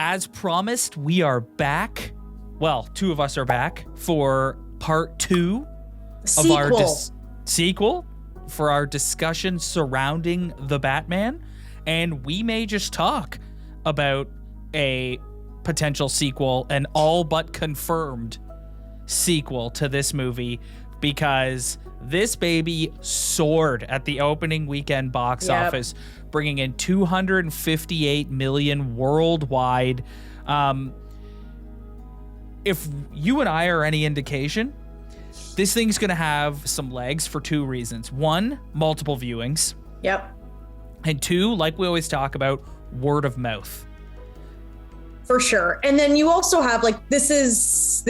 as promised, we are back. Well, two of us are back for part 2 of our sequel for our discussion surrounding the Batman. And we may just talk about a potential sequel, an all but confirmed sequel to this movie, because this baby soared at the opening weekend box office, bringing in $258 million worldwide. If you and I are any indication, this thing's going to have some legs for 2 reasons. 1, multiple viewings. Yep. And 2, like we always talk about, word of mouth. For sure. And then you also have this is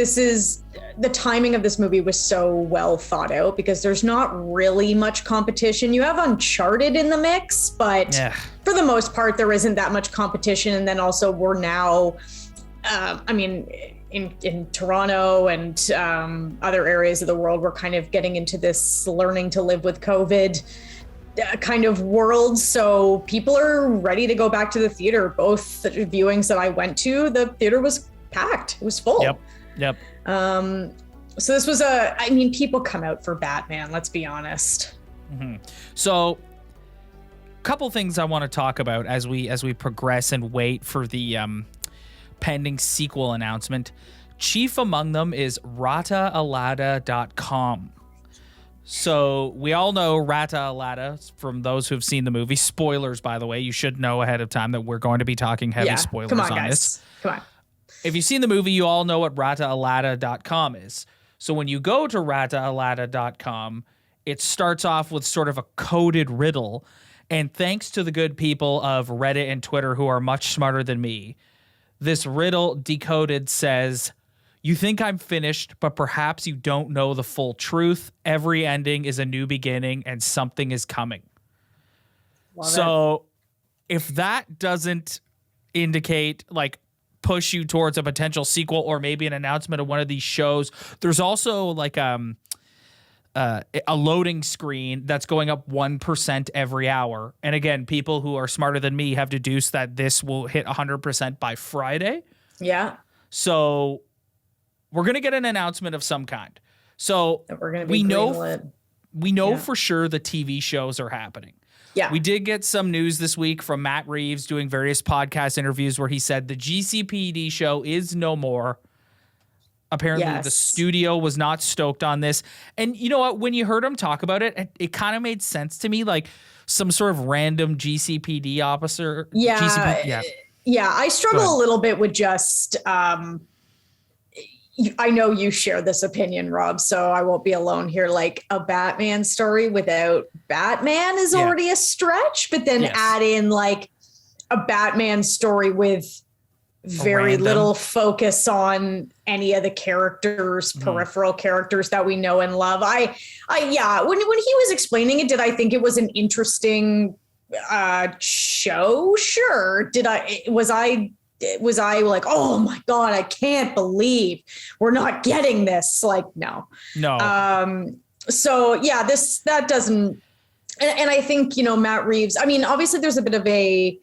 the timing of this movie was so well thought out because there's not really much competition. You have Uncharted in the mix, but for the most part, there isn't that much competition. And then also we're now, in Toronto and other areas of the world, we're kind of getting into this learning to live with COVID kind of world. So people are ready to go back to the theater. Both the viewings that I went to, the theater was packed. It was full. Yep. So this was people come out for Batman, let's be honest. Mm-hmm. So a couple things I want to talk about as we progress and wait for the pending sequel announcement. Chief among them is rataalada.com. So we all know Rata Alada from those who've seen the movie. Spoilers, by the way. You should know ahead of time that we're going to be talking heavy spoilers on this. Come on. If you've seen the movie, you all know what rataalada.com is. So when you go to rataalada.com, it starts off with sort of a coded riddle. And thanks to the good people of Reddit and Twitter who are much smarter than me, this riddle decoded says, "You think I'm finished, but perhaps you don't know the full truth. Every ending is a new beginning and something is coming." So if that doesn't indicate, push you towards a potential sequel or maybe an announcement of one of these shows, there's also a loading screen that's going up 1% every hour. And again, people who are smarter than me have deduced that this will hit 100% by Friday. Yeah. So we're going to get an announcement of some kind. So we know for sure the TV shows are happening. Yeah. We did get some news this week from Matt Reeves doing various podcast interviews where he said the GCPD show is no more. Apparently the studio was not stoked on this. And you know what? When you heard him talk about it, it kind of made sense to me, like some sort of random GCPD officer. Yeah. I struggle a little bit with just, I know you share this opinion, Rob, so I won't be alone here. Like a Batman story without Batman is already a stretch, but then add in like a Batman story with very little focus on any of the characters, peripheral characters that we know and love. When he was explaining it, did I think it was an interesting show? Sure. Was I like, oh my God, I can't believe we're not getting this? Like, no. So yeah, that doesn't, and I think, Matt Reeves, I mean, obviously there's a bit of the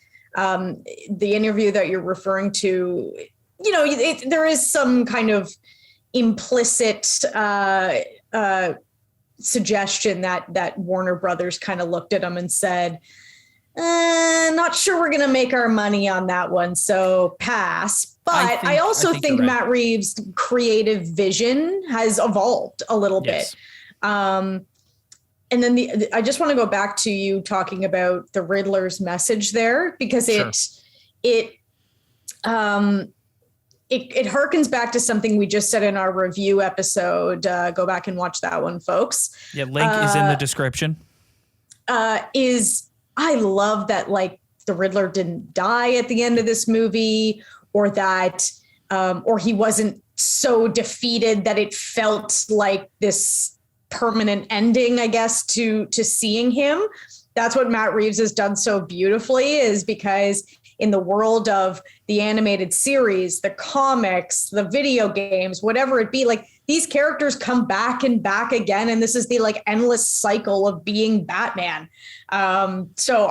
interview that you're referring to, there is some kind of implicit suggestion that Warner Brothers kind of looked at him and said, not sure we're going to make our money on that one, so pass. But I also think Matt Reeves' creative vision has evolved a little bit. And then I just want to go back to you talking about the Riddler's message there, because it harkens back to something we just said in our review episode. Go back and watch that one, folks. Yeah, link is in the description. I love that, like, the Riddler didn't die at the end of this movie, or that, or he wasn't so defeated that it felt like this permanent ending, I guess, to seeing him. That's what Matt Reeves has done so beautifully, is because in the world of the animated series, the comics, the video games, whatever it be, like, these characters come back and back again, and this is the like endless cycle of being Batman. So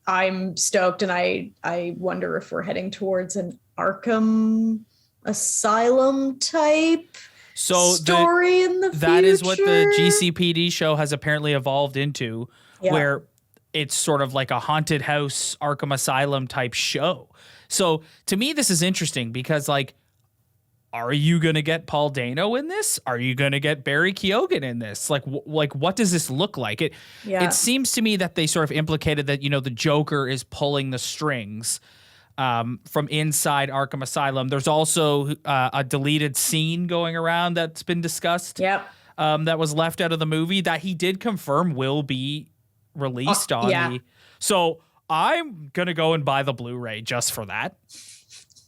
I'm stoked, and I wonder if we're heading towards an Arkham Asylum type story in the future. That is what the GCPD show has apparently evolved into, where it's sort of like a haunted house Arkham Asylum type show. So to me, this is interesting because, like, are you going to get Paul Dano in this? Are you going to get Barry Keoghan in this? Like, what does this look like? It seems to me that they sort of implicated that, you know, the Joker is pulling the strings from inside Arkham Asylum. There's also a deleted scene going around that's been discussed. That was left out of the movie that he did confirm will be released on the. So I'm gonna go and buy the Blu-ray just for that.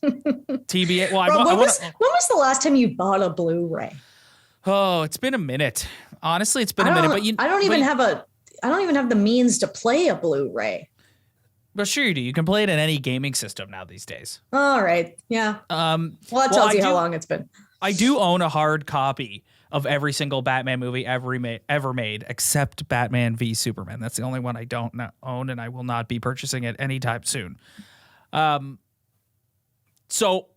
TBA. Well, Rob, when was the last time you bought a Blu-ray? Oh, it's been a minute. Honestly, it's been a minute. But I don't even have the means to play a Blu-ray. But sure you do. You can play it in any gaming system now these days. All right. Yeah. Well, that tells you how long it's been. I do own a hard copy of every single Batman movie ever made, except Batman v Superman. That's the only one I don't own, and I will not be purchasing it anytime soon. So,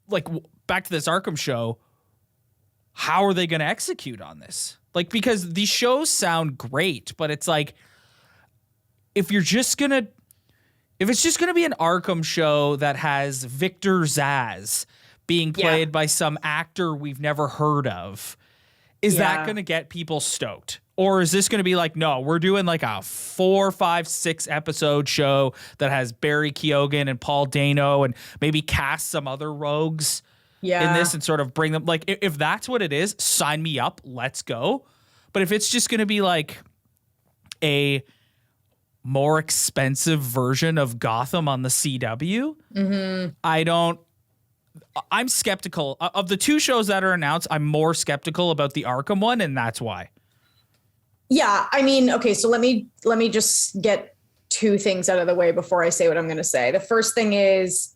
like, back to this Arkham show, how are they going to execute on this? Like, because these shows sound great, but it's like, if it's just going to be an Arkham show that has Victor Zsasz being played by some actor we've never heard of, is that going to get people stoked? Or is this going to be like, no, we're doing like a 4, 5, 6 episode show that has Barry Keoghan and Paul Dano and maybe cast some other rogues in this and sort of bring them, like, if that's what it is, sign me up, let's go. But if it's just going to be like a more expensive version of Gotham on the CW, I'm skeptical. Of the 2 shows that are announced, I'm more skeptical about the Arkham one, and that's why. Yeah, I mean, okay, so let me just get 2 things out of the way before I say what I'm going to say. The first thing is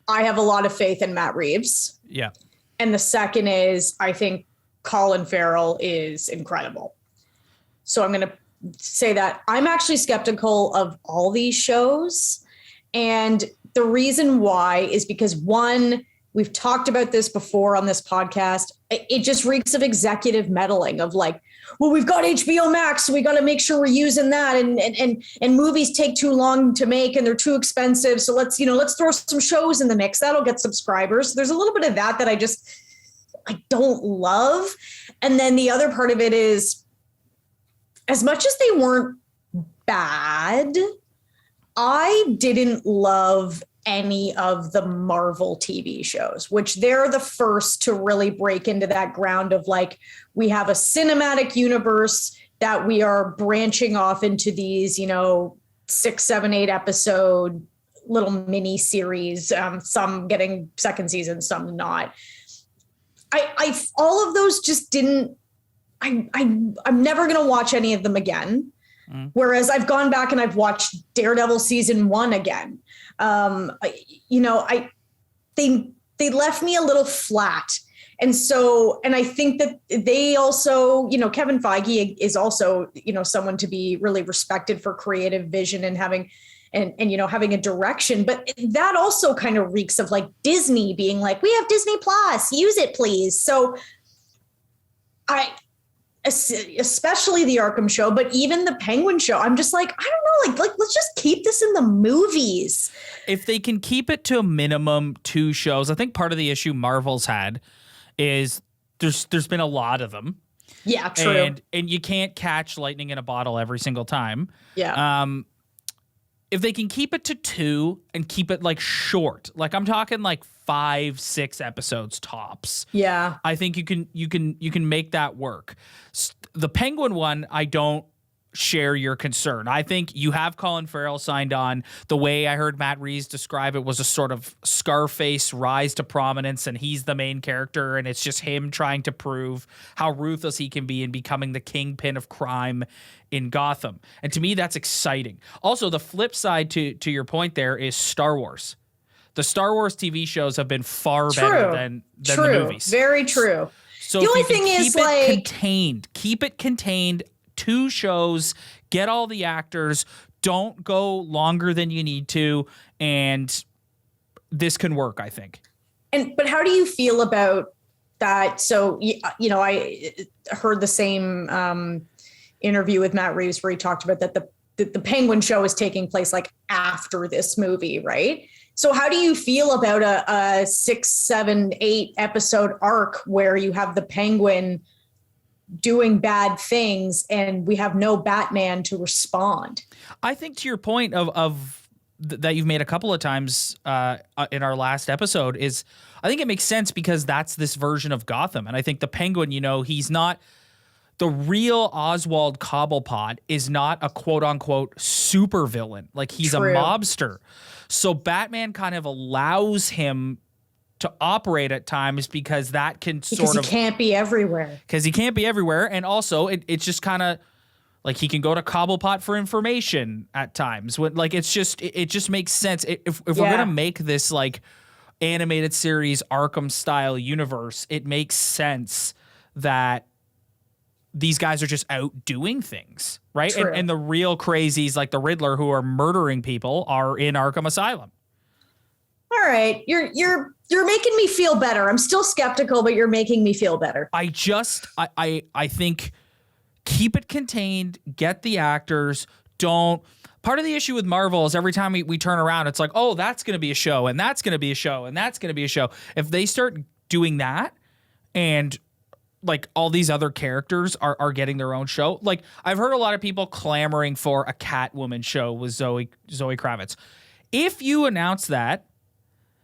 I have a lot of faith in Matt Reeves. Yeah. And the second is I think Colin Farrell is incredible. So I'm going to say that I'm actually skeptical of all these shows. And the reason why is because, one, we've talked about this before on this podcast. It just reeks of executive meddling of like, well, we've got HBO Max, so we got to make sure we're using that. And movies take too long to make and they're too expensive. So let's throw some shows in the mix. That'll get subscribers. There's a little bit of that I don't love. And then the other part of it is, as much as they weren't bad, I didn't love any of the Marvel TV shows, which they're the first to really break into that ground of like, we have a cinematic universe that we are branching off into these, 6, 7, 8 episode little mini series, some getting second season, some not. I all of those just didn't, I'm never going to watch any of them again. Whereas I've gone back and I've watched Daredevil season 1 again. They left me a little flat. And I think that they also, Kevin Feige is also, someone to be really respected for creative vision and having a direction. But that also kind of reeks of like Disney being like, we have Disney Plus, use it, please. So especially the Arkham show, but even the Penguin show, I'm just like, I don't know, like let's just keep this in the movies. If they can keep it to a minimum 2 shows, I think part of the issue Marvel's had is there's been a lot of them. Yeah, true. And you can't catch lightning in a bottle every single time. Yeah. If they can keep it to 2 and keep it like short, like I'm talking like 5, 6 episodes tops. Yeah. I think you can make that work. The Penguin one, I don't share your concern. I think you have Colin Farrell signed on. The way I heard Matt Reeves describe it was a sort of Scarface rise to prominence, and he's the main character, and it's just him trying to prove how ruthless he can be in becoming the kingpin of crime in Gotham. And to me, that's exciting. Also, the flip side to your point there is Star Wars. The Star Wars TV shows have been far better than the movies. Very true. So the only thing is, keep it contained, 2 shows, get all the actors, don't go longer than you need to, and this can work, I think. But how do you feel about that? So, I heard the same interview with Matt Reeves where he talked about that the Penguin show is taking place like after this movie, right? So how do you feel about a 6, 7, 8 episode arc where you have the Penguin doing bad things and we have no Batman to respond? I think to your point of that you've made a couple of times in our last episode is I think it makes sense because that's this version of Gotham. And I think the Penguin, he's not the real Oswald Cobblepot is not a quote unquote super villain. Like he's True. a mobster. So Batman kind of allows him to operate at times because that can Because he can't be everywhere. Because he can't be everywhere. And also it's just kind of like he can go to Cobblepot for information at times. When like it just makes sense. If we're gonna make this like animated series Arkham style universe, it makes sense that these guys are just out doing things, right? And the real crazies like the Riddler who are murdering people are in Arkham Asylum. All right, you're making me feel better. I'm still skeptical, but you're making me feel better. I think keep it contained, get the actors, don't. Part of the issue with Marvel is every time we turn around, it's like, oh, that's going to be a show, and that's going to be a show, and that's going to be a show. If they start doing that and like all these other characters are getting their own show. Like I've heard a lot of people clamoring for a Catwoman show with Zoe Kravitz. If you announce that,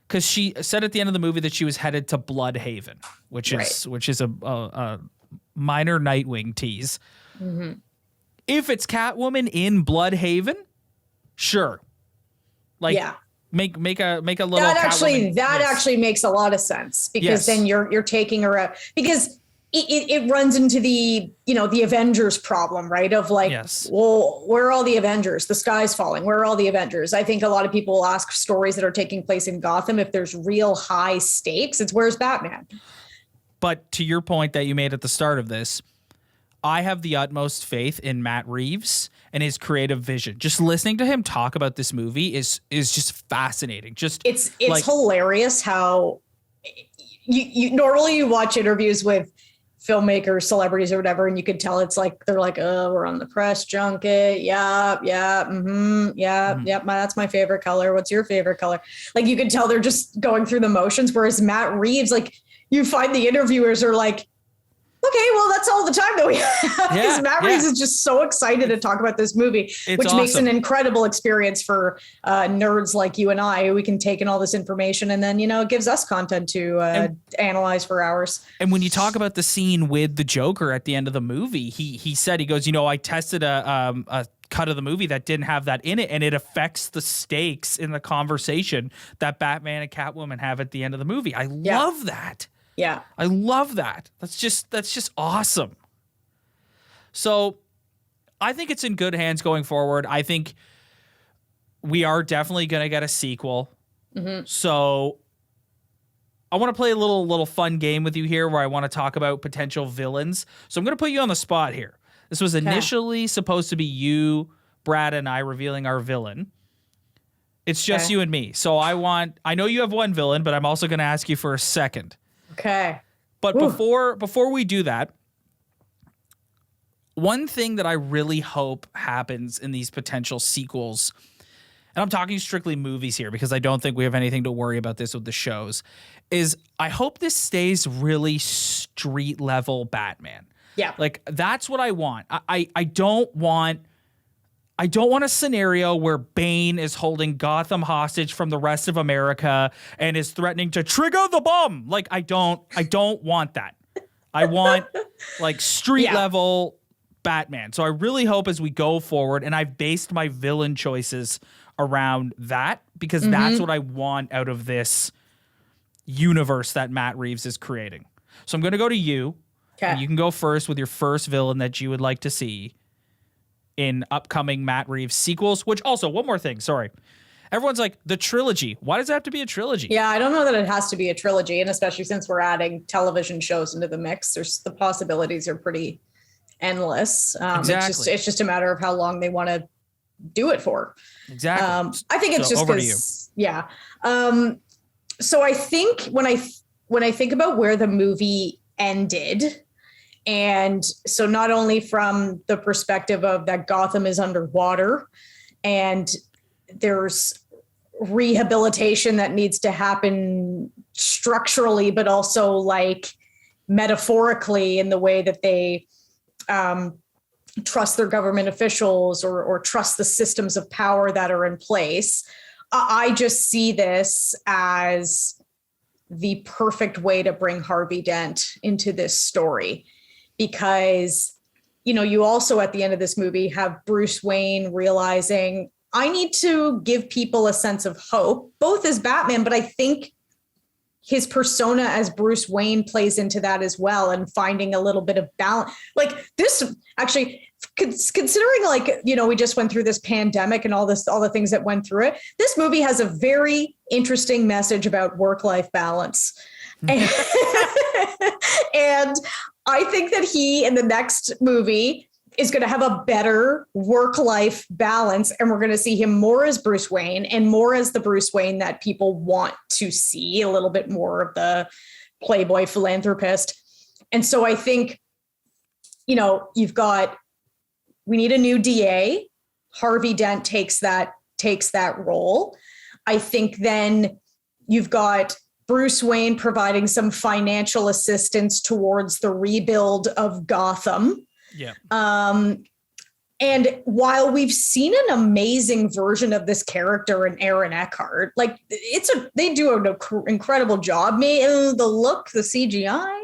because she said at the end of the movie that she was headed to Bloodhaven, which is a minor Nightwing tease. Mm-hmm. If it's Catwoman in Bloodhaven, sure. Like make a little that actually makes a lot of sense because then you're taking her out because it runs into the Avengers problem, right? Of like, well, where are all the Avengers? The sky's falling. Where are all the Avengers? I think a lot of people will ask stories that are taking place in Gotham. If there's real high stakes, it's where's Batman? But to your point that you made at the start of this, I have the utmost faith in Matt Reeves and his creative vision. Just listening to him talk about this movie is just fascinating. It's like, hilarious how you normally watch interviews with filmmakers, celebrities or whatever, and you could tell it's like they're like, oh, we're on the press junket. That's my favorite color. What's your favorite color? Like you could tell they're just going through the motions. Whereas Matt Reeves, like you find the interviewers are like, okay, well, that's all the time that we have because Matt Reeves is just so excited to talk about this movie, which makes an incredible experience for nerds like you and I. We can take in all this information and then, it gives us content to analyze for hours. And when you talk about the scene with the Joker at the end of the movie, he said, he goes, I tested a cut of the movie that didn't have that in it, and it affects the stakes in the conversation that Batman and Catwoman have at the end of the movie. I love that. Yeah. I love that. That's just awesome. So I think it's in good hands going forward. I think we are definitely going to get a sequel. Mm-hmm. So I want to play a little fun game with you here where I want to talk about potential villains. So I'm going to put you on the spot here. This was initially supposed to be you, Brad, and I revealing our villain. It's just you and me. So I know you have one villain, but I'm also going to ask you for a second. Okay. But before we do that, one thing that I really hope happens in these potential sequels, and I'm talking strictly movies here because I don't think we have anything to worry about this with the shows, is I hope this stays really street level Batman. Yeah. Like that's what I want. I don't want a scenario where Bane is holding Gotham hostage from the rest of America and is threatening to trigger the bomb. Like I don't want that. I want like street level Batman. So I really hope as we go forward, and I've based my villain choices around that because that's what I want out of this universe that Matt Reeves is creating. So I'm going to go to you. Okay. You can go first with your first villain that you would like to see in upcoming Matt Reeves sequels, which also, one more thing, sorry. Everyone's like, the trilogy. Why does it have to be a trilogy? Yeah, I don't know that it has to be a trilogy, and especially since we're adding television shows into the mix, the possibilities are pretty endless. Exactly. It's just a matter of how long they want to do it for. Exactly. I think it's just because, So I think when I think about where the movie ended, and so not only from the perspective of that Gotham is underwater and there's rehabilitation that needs to happen structurally, but also like metaphorically in the way that they trust their government officials or trust the systems of power that are in place. I just see this as the perfect way to bring Harvey Dent into this story, because, you know, you also at the end of this movie have Bruce Wayne realizing, I need to give people a sense of hope, both as Batman, but I think his persona as Bruce Wayne plays into that as well, and finding a little bit of balance. Like this, actually, considering, like, you know, we just went through this pandemic and all the things that went through it. This movie has a very interesting message about work-life balance. And I think that he, in the next movie, is going to have a better work-life balance, and we're going to see him more as Bruce Wayne and more as the Bruce Wayne that people want to see, a little bit more of the playboy philanthropist. And so I think, you know, we need a new DA. Harvey Dent takes that role. I think then you've got Bruce Wayne providing some financial assistance towards the rebuild of Gotham. Yeah. And while we've seen an amazing version of this character in Aaron Eckhart, like they do an incredible job. The look, the CGI,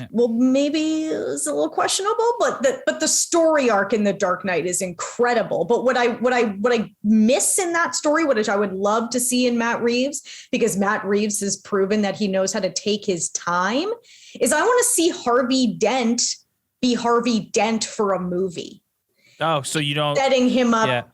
well, maybe is a little questionable, but the story arc in The Dark Knight is incredible. But what I miss in that story, what I would love to see in Matt Reeves, because Matt Reeves has proven that he knows how to take his time, is I want to see Harvey Dent be Harvey Dent for a movie. Oh, so you don't setting him up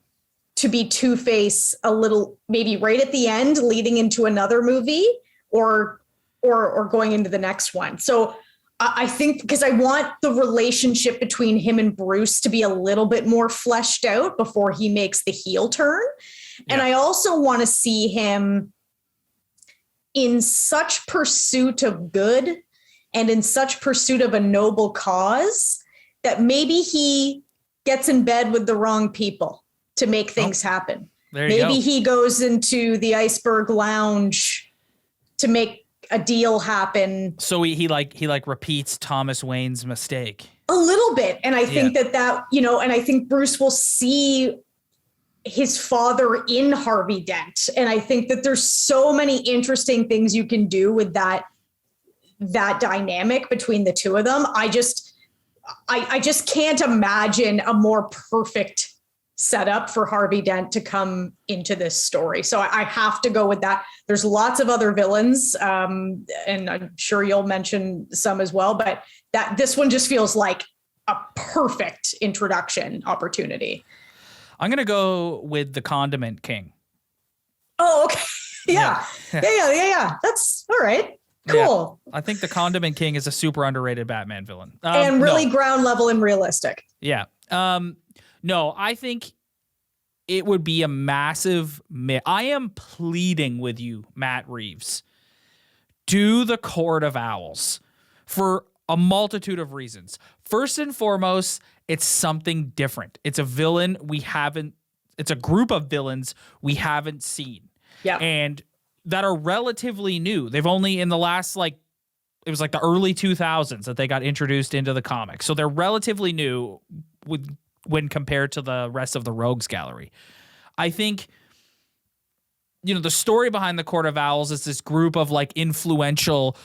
to be Two-Face a little, maybe right at the end, leading into another movie, or going into the next one. So I think, because I want the relationship between him and Bruce to be a little bit more fleshed out before he makes the heel turn. Yeah. And I also want to see him in such pursuit of good and in such pursuit of a noble cause that maybe he gets in bed with the wrong people to make things happen. Maybe he goes into the Iceberg Lounge to make a deal happen. So he repeats Thomas Wayne's mistake a little bit. And I think that, you know, and I think Bruce will see his father in Harvey Dent. And I think that there's so many interesting things you can do with that dynamic between the two of them. I just can't imagine a more perfect setup for Harvey Dent to come into this story. So I have to go with that. There's lots of other villains, and I'm sure you'll mention some as well, but this one just feels like a perfect introduction opportunity. I'm going to go with the Condiment King. Oh, okay. Yeah. That's all right. Cool. Yeah, I think the Condiment King is a super underrated Batman villain. And really ground level and realistic. Yeah. No, I think it would be a massive I am pleading with you, Matt Reeves. Do the Court of Owls for a multitude of reasons. First and foremost, it's something different. It's a villain it's a group of villains we haven't seen. Yeah. And that are relatively new. They've only in the last, it was like the early 2000s that they got introduced into the comics. So they're relatively new when compared to the rest of the Rogues Gallery. I think, you know, the story behind the Court of Owls is this group of influential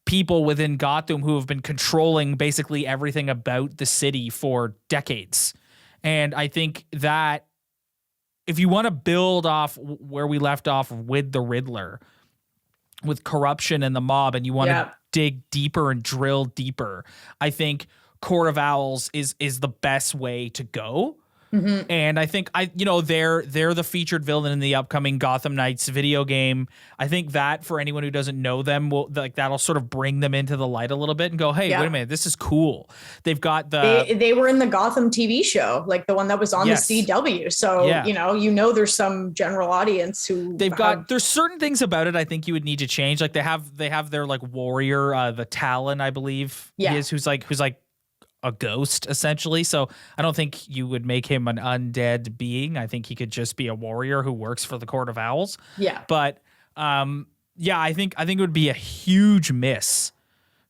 people within Gotham who have been controlling basically everything about the city for decades. And I think that if you want to build off where we left off with the Riddler, with corruption and the mob, and you want to dig deeper and drill deeper, I think Court of Owls is the best way to go. And I think they're the featured villain in the upcoming Gotham Knights video game. I think that for anyone who doesn't know them, that'll sort of bring them into the light a little bit and go, hey, wait a minute, this is cool. They've got they were in the Gotham TV show, like the one that was on the CW. So there's some general audience who there's certain things about it I think you would need to change. Like they have their like warrior, the Talon, I believe he is, who's like a ghost essentially. So I don't think you would make him an undead being. I think he could just be a warrior who works for the Court of Owls. Yeah. But I think it would be a huge miss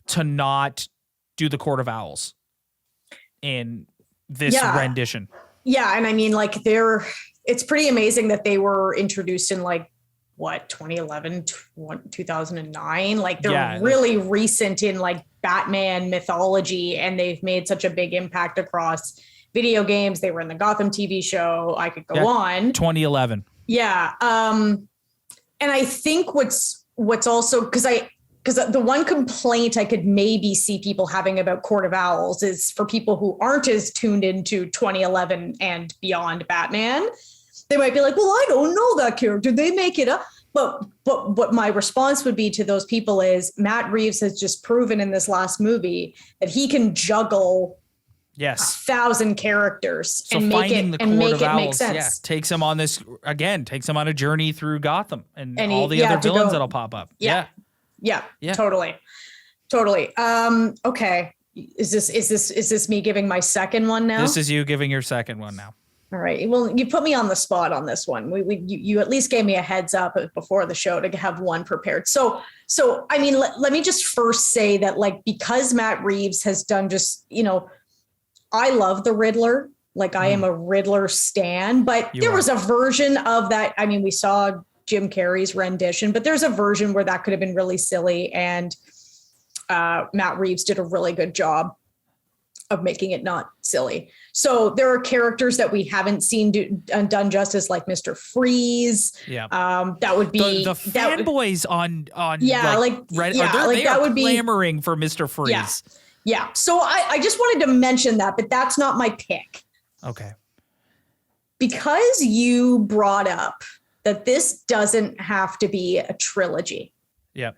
to not do the Court of Owls in this rendition. Yeah, and I mean like it's pretty amazing that they were introduced in like 2011, 2009. Like they're really recent in like Batman mythology, and they've made such a big impact across video games. They were in the Gotham TV show. I could go on. 2011. Yeah. And I think what's also because the one complaint I could maybe see people having about Court of Owls is for people who aren't as tuned into 2011 and beyond Batman. They might be like, well, I don't know that character. They make it up. But what my response would be to those people is Matt Reeves has just proven in this last movie that he can juggle 1,000 characters and make it make sense. Yeah, takes him on a journey through Gotham and all the other villains that'll pop up. Yeah. Totally. Okay. Is this me giving my second one now? This is you giving your second one now. All right. Well, you put me on the spot on this one. You at least gave me a heads up before the show to have one prepared. So I mean, let me just first say that like, because Matt Reeves has done I love the Riddler. Like I am a Riddler stan, but there was a version of that. I mean, we saw Jim Carrey's rendition, but there's a version where that could have been really silly. And Matt Reeves did a really good job of making it not silly. So there are characters that we haven't seen done justice, like Mr. Freeze. Yeah, that would be the fanboys on Reddit. They are clamoring for Mr. Freeze. Yeah. So I just wanted to mention that, but that's not my pick. Okay. Because you brought up that this doesn't have to be a trilogy. Yeah.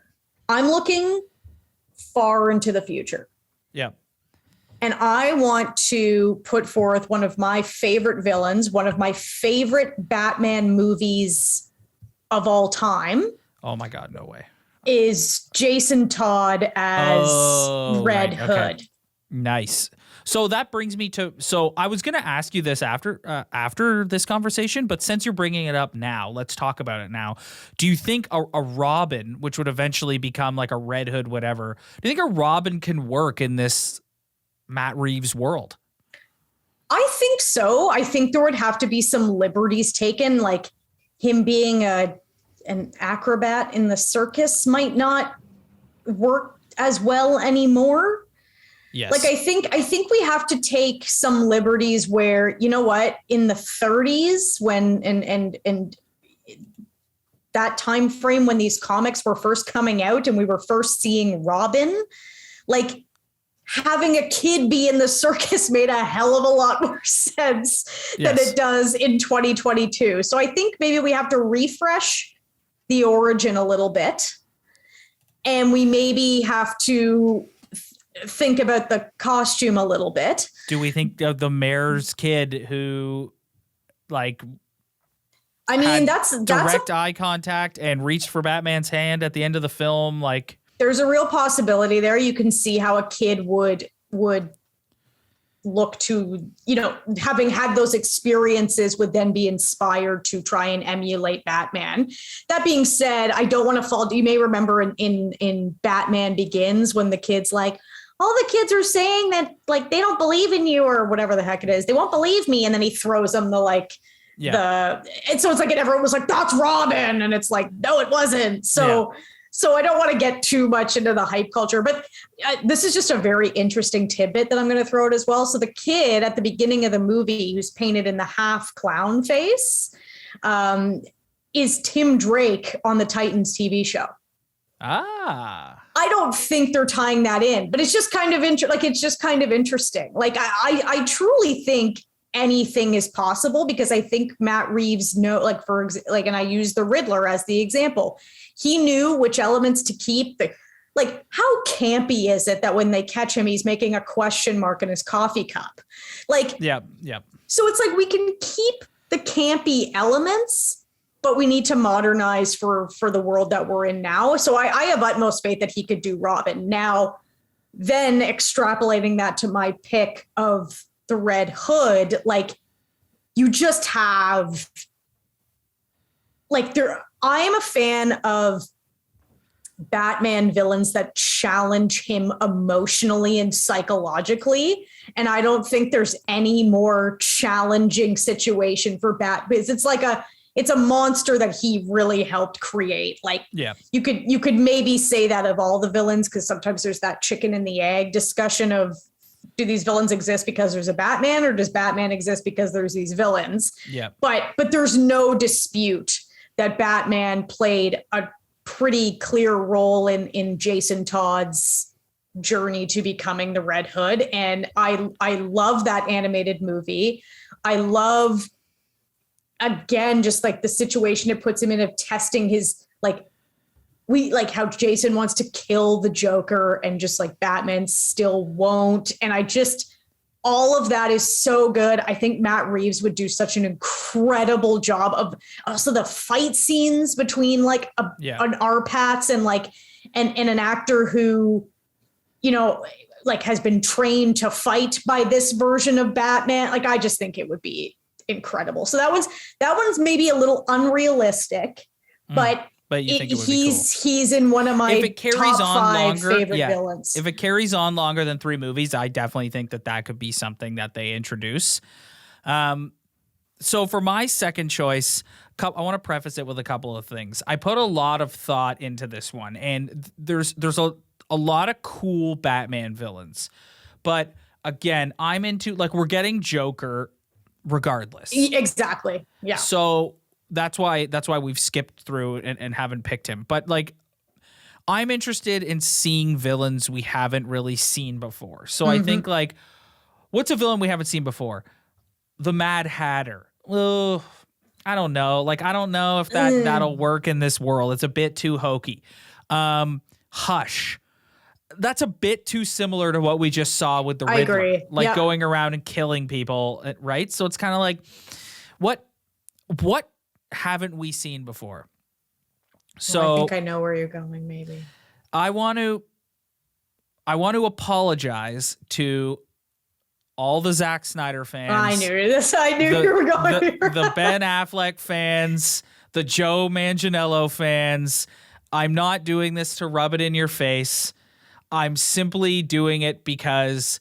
I'm looking far into the future. Yeah. And I want to put forth one of my favorite villains, one of my favorite Batman movies of all time. Oh my God, no way. Is Jason Todd as Red Hood. Okay. Nice. So that brings me to, so I was going to ask you this after this conversation, but since you're bringing it up now, let's talk about it now. Do you think a Robin, which would eventually become like a Red Hood, whatever, do you think a Robin can work in this Matt Reeves world? I think so. I think there would have to be some liberties taken, like him being an acrobat in the circus might not work as well anymore. Yes. Like I think we have to take some liberties where, you know what, in the 30s when and that time frame when these comics were first coming out and we were first seeing Robin, like having a kid be in the circus made a hell of a lot more sense than it does in 2022. So I think maybe we have to refresh the origin a little bit, and we maybe have to think about the costume a little bit. Do we think of the mayor's kid who, like, I mean, that's direct eye contact and reached for Batman's hand at the end of the film? Like, there's a real possibility there. You can see how a kid would look to, you know, having had those experiences would then be inspired to try and emulate Batman. That being said, I don't want to fall. You may remember in Batman Begins when the kid's like, all the kids are saying that like they don't believe in you or whatever the heck it is. They won't believe me. And then he throws them and so it's like, and everyone was like, that's Robin. And it's like, no, it wasn't. So I don't want to get too much into the hype culture, but this is just a very interesting tidbit that I'm going to throw out as well. So the kid at the beginning of the movie who's painted in the half clown face is Tim Drake on the Titans TV show. I don't think they're tying that in, but it's just kind of interesting. Like I truly think anything is possible, because I think Matt Reeves and I use the Riddler as the example. He knew which elements to keep. Like, how campy is it that when they catch him, he's making a question mark in his coffee cup? Like, yeah. So it's like we can keep the campy elements, but we need to modernize for the world that we're in now. So I have utmost faith that he could do Robin. Now, then extrapolating that to my pick of the Red Hood, like, you just have, like, I am a fan of Batman villains that challenge him emotionally and psychologically. And I don't think there's any more challenging situation for Batman. It's a monster that he really helped create. Like, yeah, you could maybe say that of all the villains, because sometimes there's that chicken and the egg discussion of, do these villains exist because there's a Batman, or does Batman exist because there's these villains? Yeah. But there's no dispute that Batman played a pretty clear role in Jason Todd's journey to becoming the Red Hood. And I love that animated movie. I love, again, just like the situation it puts him in of testing his, like how Jason wants to kill the Joker and just like Batman still won't. And all of that is so good. I think Matt Reeves would do such an incredible job of also the fight scenes between like an R-Pats and an actor who, like has been trained to fight by this version of Batman. Like, I just think it would be incredible. So that one's maybe a little unrealistic, but you think it would be cool. He's in one of my top 5 favorite villains. If it carries on longer than 3 movies, I definitely think that could be something that they introduce. So for my second choice, I want to preface it with a couple of things. I put a lot of thought into this one, and there's a lot of cool Batman villains. But again, I'm into, like, we're getting Joker regardless. Exactly. Yeah. So that's why we've skipped through and haven't picked him. But like, I'm interested in seeing villains we haven't really seen before. So I think, like, what's a villain we haven't seen before? The Mad Hatter. Oh, I don't know. Like, I don't know if that'll work in this world. It's a bit too hokey. Hush. That's a bit too similar to what we just saw with the Riddler. I agree. Like, going around and killing people, right? So it's kind of like, what haven't we seen before? So I think I know where you're going. Maybe I want to apologize to all the Zack Snyder fans. I knew this. I knew you were going. The Ben Affleck fans, the Joe Manganiello fans. I'm not doing this to rub it in your face. I'm simply doing it because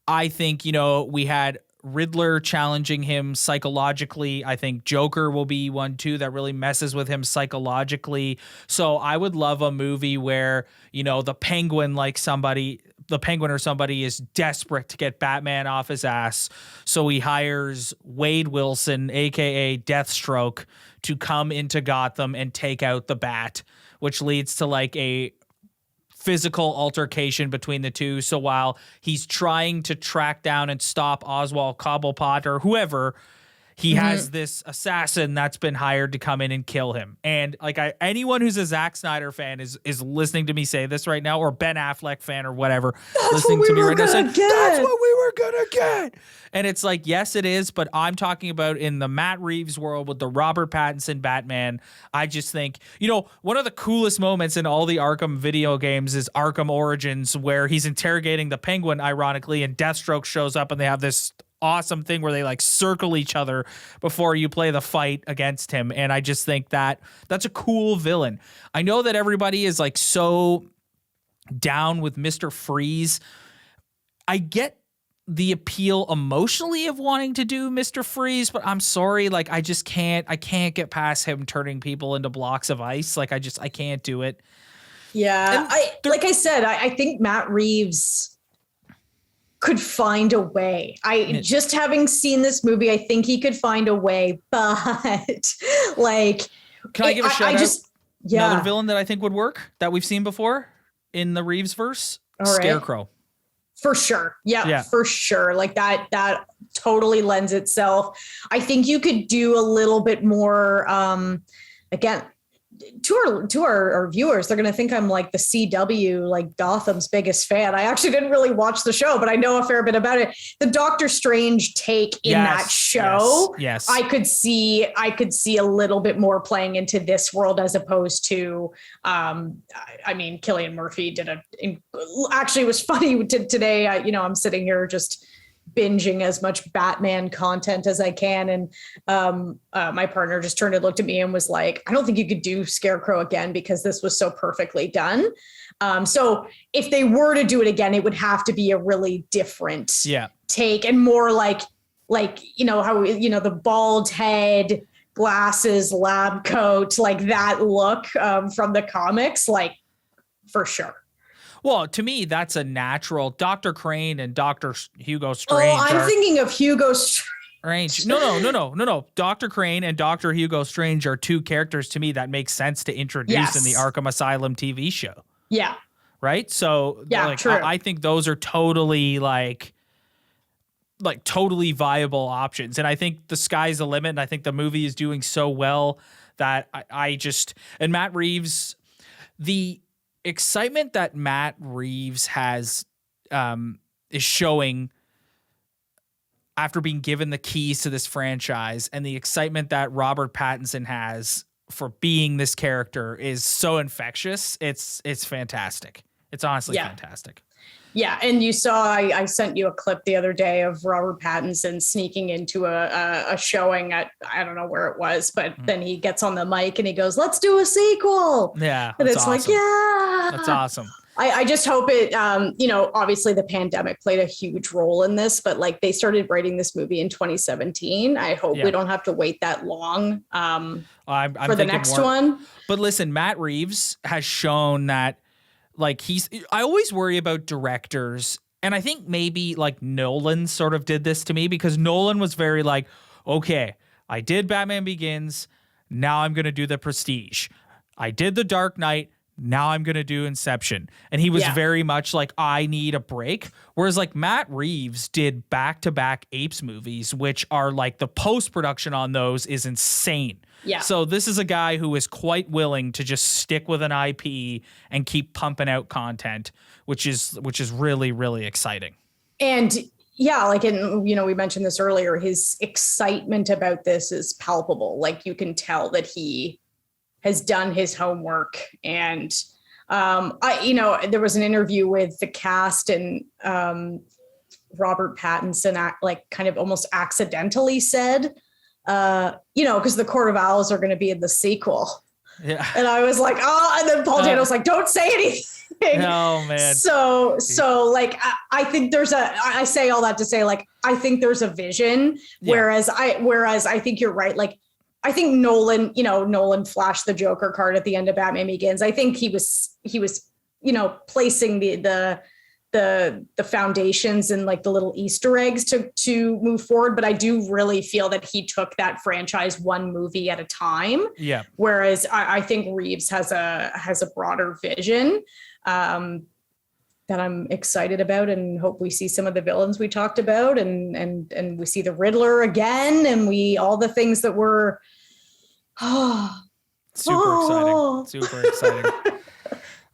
I think, we had Riddler challenging him psychologically. I think Joker will be one too that really messes with him psychologically. So I would love a movie where, the Penguin or somebody is desperate to get Batman off his ass. So he hires Wade Wilson, aka Deathstroke, to come into Gotham and take out the Bat, which leads to like a physical altercation between the two. So while he's trying to track down and stop Oswald Cobblepot or whoever, he has this assassin that's been hired to come in and kill him. And like, anyone who's a Zack Snyder fan is listening to me say this right now, or Ben Affleck fan or whatever, listening to me right now saying, that's what we were gonna get. And it's like, yes, it is, but I'm talking about in the Matt Reeves world with the Robert Pattinson Batman. I just think, one of the coolest moments in all the Arkham video games is Arkham Origins, where he's interrogating the Penguin, ironically, and Deathstroke shows up and they have this awesome thing where they like circle each other before you play the fight against him. And I just think that's a cool villain. I know that everybody is like so down with Mr. Freeze. I get the appeal emotionally of wanting to do Mr. Freeze, but I'm sorry, like, I can't get past him turning people into blocks of ice. Like, I can't do it. Yeah. Like I said, I think Matt Reeves could find a way. Just having seen this movie, I think he could find a way, but like, can I give a shout out? Another villain that I think would work that we've seen before in the Reeves verse, Scarecrow. For sure. Yeah. For sure. Like that totally lends itself. I think you could do a little bit more, again, to our viewers, they're going to think I'm like the CW, like Gotham's biggest fan. I actually didn't really watch the show, but I know a fair bit about it. The Doctor Strange take in that show, yes. I could see a little bit more playing into this world as opposed to, I mean, Cillian Murphy actually it was funny today. I'm sitting here just binging as much Batman content as I can. And my partner just turned and looked at me and was like, I don't think you could do Scarecrow again because this was so perfectly done. So if they were to do it again, it would have to be a really different take and more like, how, the bald head, glasses, lab coat, like that look from the comics, like for sure. Well, to me, that's a natural. Dr. Crane and Dr. Hugo Strange. Oh, I'm thinking of Hugo Strange. No. Dr. Crane and Dr. Hugo Strange are two characters to me that make sense to introduce in the Arkham Asylum TV show. Yeah. Right? So true. I think those are totally like totally viable options. And I think the sky's the limit. And I think the movie is doing so well that and Matt Reeves, the excitement that Matt Reeves has is showing after being given the keys to this franchise, and the excitement that Robert Pattinson has for being this character is so infectious. It's fantastic. It's honestly fantastic. Yeah, and you saw I sent you a clip the other day of Robert Pattinson sneaking into a showing at, I don't know where it was, but then he gets on the mic and he goes, "Let's do a sequel." Yeah, and it's awesome. Like, yeah, that's awesome. I just hope it, obviously the pandemic played a huge role in this, but like they started writing this movie in 2017. I hope we don't have to wait that long for the next one. But listen, Matt Reeves has shown that. Like I always worry about directors, and I think maybe like Nolan sort of did this to me because Nolan was very like, okay, I did Batman Begins, now I'm going to do The Prestige. I did The Dark Knight, now I'm going to do Inception. And he was very much like, I need a break. Whereas like Matt Reeves did back-to-back Apes movies, which are like the post-production on those is insane. Yeah. So this is a guy who is quite willing to just stick with an IP and keep pumping out content, which is really, really exciting. And we mentioned this earlier, his excitement about this is palpable. Like you can tell that he has done his homework. And there was an interview with the cast and Robert Pattinson kind of almost accidentally said, because the Court of Owls are going to be in the sequel. Yeah. And I was like, oh, and then Paul Dano was like, don't say anything. No, man. So like, I think I say all that to say, like, I think there's a vision, whereas I think you're right. Like, I think Nolan flashed the Joker card at the end of Batman Begins. I think he was, placing the foundations and like the little Easter eggs to move forward. But I do really feel that he took that franchise one movie at a time. Yeah. Whereas I think Reeves has a broader vision that I'm excited about, and hope we see some of the villains we talked about, and we see the Riddler again, and all the things that were super exciting.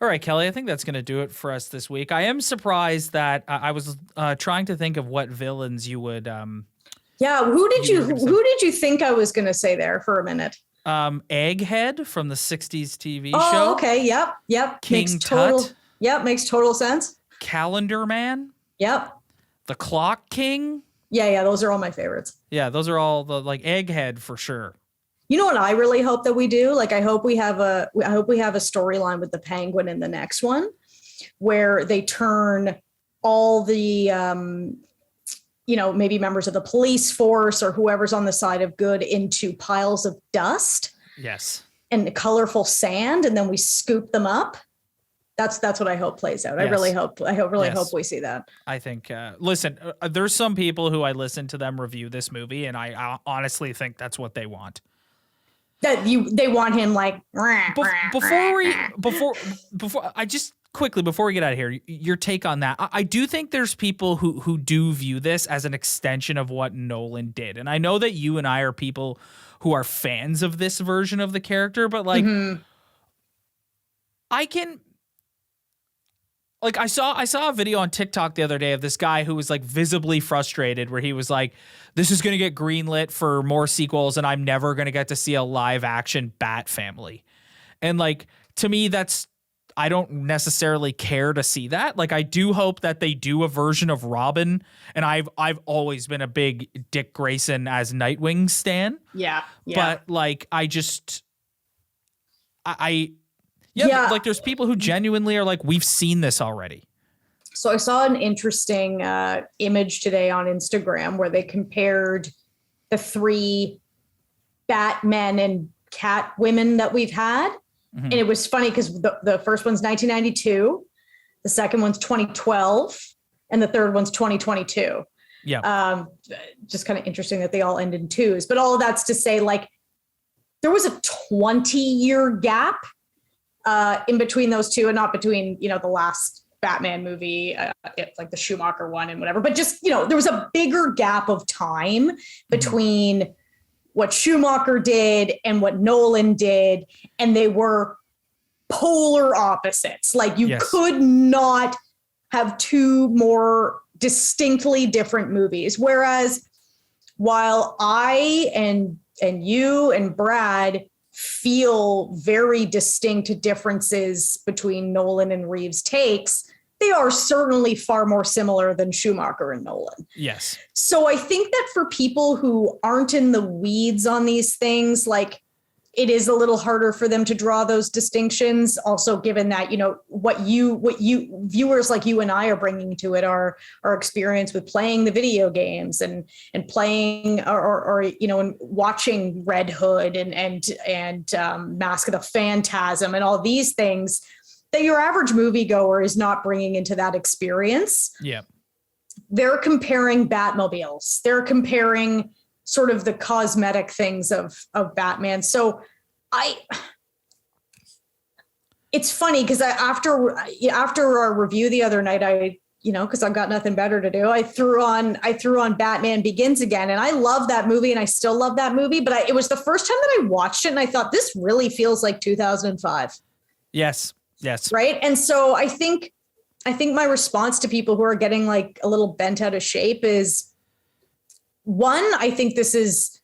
All right, Kelly, I think that's going to do it for us this week. I am surprised that I was trying to think of what villains you would. Who did you think I was going to say there for a minute? Egghead from the 60s TV show. Oh, okay. Yep. King Tut. Yep, makes total sense. Calendar Man. Yep. The Clock King. Yeah, those are all my favorites. Yeah, those are all the Egghead for sure. You know what I really hope that we do? Like, I hope we have a storyline with the Penguin in the next one, where they turn all the, maybe members of the police force or whoever's on the side of good into piles of dust. Yes. And colorful sand, and then we scoop them up. That's what I hope plays out. Yes. I hope we see that. I think, listen, there's some people who I listen to them review this movie, and I honestly think that's what they want. That they want him like before quickly before we get out of here, your take on that. I do think there's people who do view this as an extension of what Nolan did. And I know that you and I are people who are fans of this version of the character, but like I can like I saw a video on TikTok the other day of this guy who was like visibly frustrated where he was like, this is going to get greenlit for more sequels and I'm never going to get to see a live action Bat family. And like, to me, I don't necessarily care to see that. Like, I do hope that they do a version of Robin. And I've always been a big Dick Grayson as Nightwing stan. Yeah. But like, like there's people who genuinely are like, we've seen this already. So I saw an interesting image today on Instagram where they compared the 3 Batmen and Catwomen that we've had. Mm-hmm. And it was funny because the first one's 1992, the second one's 2012, and the third one's 2022. Yeah. Just kind of interesting that they all end in 2s. But all of that's to say, like, there was a 20-year gap in between those two, and not between, the last Batman movie, it's like the Schumacher one and whatever. But just, there was a bigger gap of time between what Schumacher did and what Nolan did, and they were polar opposites. Like, you could not have 2 more distinctly different movies. Whereas while I and you and Brad feel very distinct differences between Nolan and Reeves' takes, they are certainly far more similar than Schumacher and Nolan. Yes. So I think that for people who aren't in the weeds on these things, like, it is a little harder for them to draw those distinctions. Also, given that, what you viewers like you and I are bringing to it are our experience with playing the video games and playing or and watching Red Hood and Mask of the Phantasm and all these things that your average moviegoer is not bringing into that experience. Yeah. They're comparing Batmobiles. They're comparing sort of the cosmetic things of Batman. So it's funny because after our review the other night, because I've got nothing better to do, I threw on Batman Begins again, and I love that movie, and I still love that movie. But it was the first time that I watched it, and I thought, this really feels like 2005. Yes. Right. And so I think my response to people who are getting like a little bent out of shape is, one, I think this is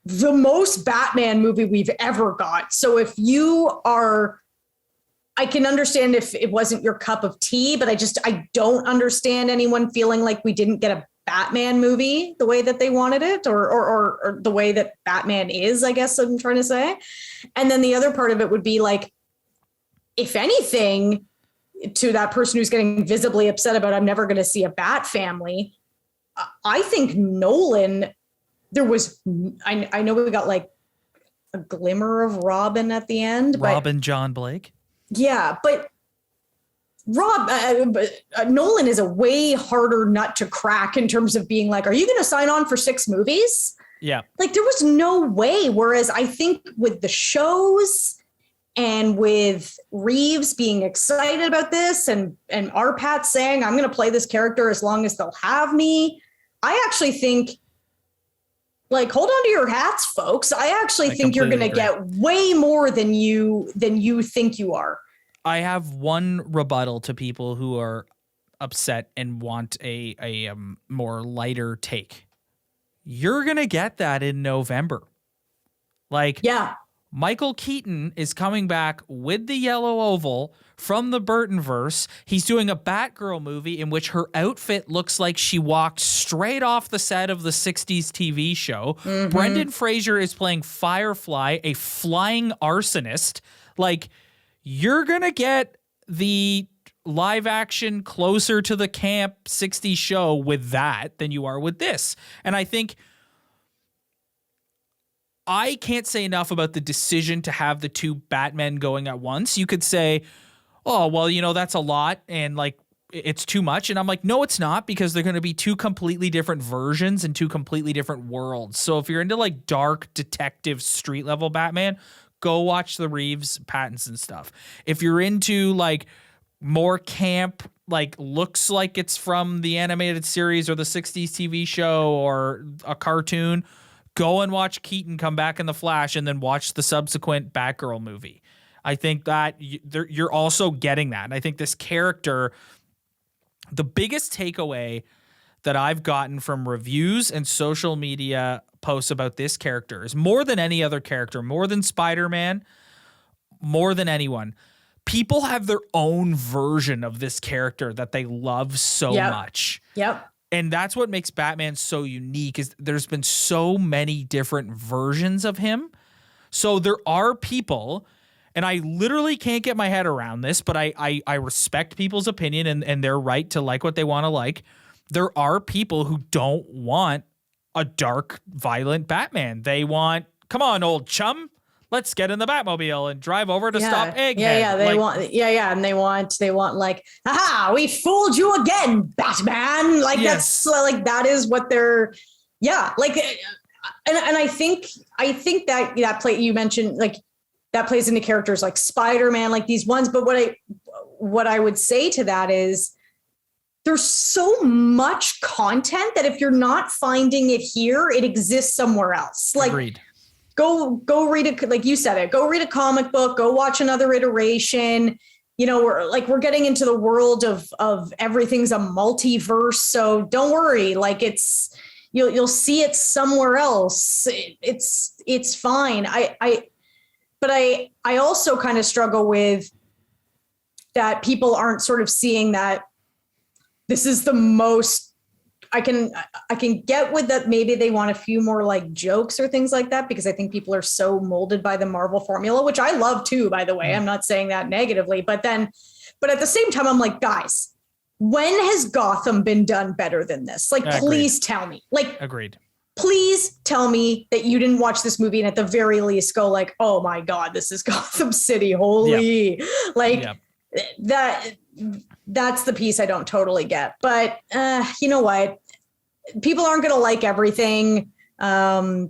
the most Batman movie we've ever got. So if you are, I can understand if it wasn't your cup of tea, but I don't understand anyone feeling like we didn't get a Batman movie the way that they wanted it, or the way that Batman is, I guess I'm trying to say. And then the other part of it would be like, if anything, to that person who's getting visibly upset about, I'm never going to see a Bat family, I think Nolan, I know we got like a glimmer of Robin at the end. Robin John Blake. Yeah, but Nolan is a way harder nut to crack in terms of being like, are you going to sign on for 6 movies? Yeah. Like, there was no way. Whereas I think with the shows and with Reeves being excited about this and our Pat saying, I'm going to play this character as long as they'll have me, I actually think, like, hold on to your hats, folks. I actually think you're going to get way more than you think you are. I have one rebuttal to people who are upset and want a more lighter take. You're going to get that in November. Like, yeah. Michael Keaton is coming back with the yellow oval from the Burtonverse. He's doing a Batgirl movie in which her outfit looks like she walked straight off the set of the 60s TV show. Mm-hmm. Brendan Fraser is playing Firefly, a flying arsonist. Like, you're going to get the live action closer to the camp 60s show with that than you are with this. And I think I can't say enough about the decision to have the 2 Batmen going at once. You could say, oh, well, that's a lot and like it's too much. And I'm like, no, it's not, because they're going to be 2 completely different versions and 2 completely different worlds. So if you're into like dark detective street level Batman, go watch the Reeves Pattinson stuff. If you're into like more camp, like looks like it's from the animated series or the 60s TV show or a cartoon, go and watch Keaton come back in The Flash and then watch the subsequent Batgirl movie. I think that you're also getting that. And I think this character, the biggest takeaway that I've gotten from reviews and social media posts about this character is more than any other character, more than Spider-Man, more than anyone, people have their own version of this character that they love so much. Yep. And that's what makes Batman so unique, is there's been so many different versions of him. So there are people, and I literally can't get my head around this, but I respect people's opinion and their right to like what they want to like. There are people who don't want a dark, violent Batman. They want, come on, old chum, let's get in the Batmobile and drive over to stop Egghead. Yeah, and they want like, haha, we fooled you again, Batman. Like that's like that is what they're, like, and I think that play you mentioned, like that plays into characters like Spider-Man, like these ones. But what I would say to that is, there's so much content that if you're not finding it here, it exists somewhere else. Like, agreed. Go read it. Like you said it, go read a comic book, go watch another iteration. You know, we're getting into the world of everything's a multiverse. So don't worry. Like you'll see it somewhere else. It's fine. But I also kind of struggle with that people aren't sort of seeing that this is the most. I can get with that. Maybe they want a few more like jokes or things like that, because I think people are so molded by the Marvel formula, which I love too, by the way. I'm not saying that negatively, but at the same time, I'm like, guys, when has Gotham been done better than this? Like, please tell me. Like, agreed. Please tell me that you didn't watch this movie and at the very least go like, oh my God, this is Gotham City. Holy, that's the piece I don't totally get. But you know what? People aren't going to like everything. I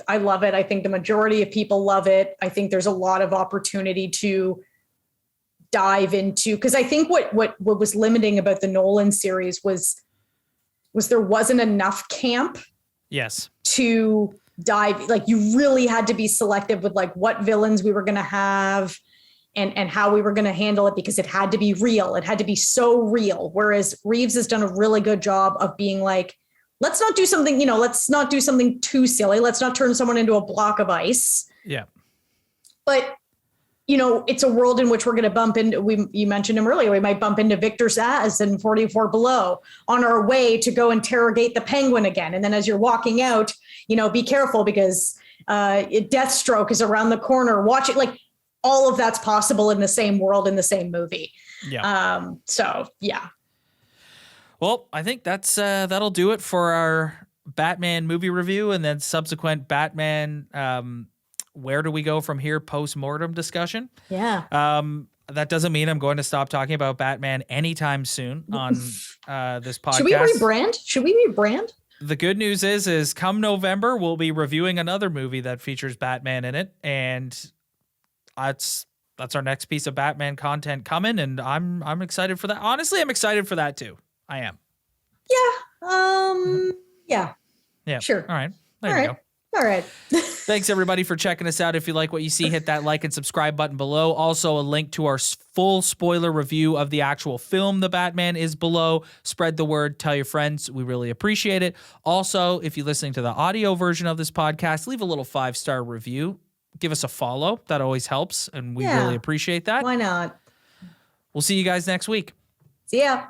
love it. I think the majority of people love it. I think there's a lot of opportunity to dive into, because I think what was limiting about the Nolan series was there wasn't enough camp. Yes. To dive, like you really had to be selective with like what villains we were going to have and how we were going to handle it, because it had to be real. It had to be so real. Whereas Reeves has done a really good job of being like, let's not do something, let's not do something too silly. Let's not turn someone into a block of ice. Yeah. But, it's a world in which we're going to bump into, you mentioned him earlier, we might bump into Victor Zsasz in 44 Below on our way to go interrogate the Penguin again. And then as you're walking out, be careful because Deathstroke is around the corner. Watch it. Like, all of that's possible in the same world, in the same movie. Yeah. Well, I think that's that'll do it for our Batman movie review and then subsequent Batman. Where do we go from here? Post-mortem discussion. Yeah. That doesn't mean I'm going to stop talking about Batman anytime soon on this podcast. Should we rebrand? The good news is come November, we'll be reviewing another movie that features Batman in it, and that's our next piece of Batman content coming, and I'm excited for that. Honestly, I'm excited for that too. I am. Yeah. Yeah. Sure. All right. There you go. All right. Thanks everybody for checking us out. If you like what you see, hit that like and subscribe button below. Also, a link to our full spoiler review of the actual film, The Batman, is below. Spread the word. Tell your friends. We really appreciate it. Also, if you're listening to the audio version of this podcast, leave a little 5-star review. Give us a follow. That always helps, and we really appreciate that. Why not? We'll see you guys next week. See ya.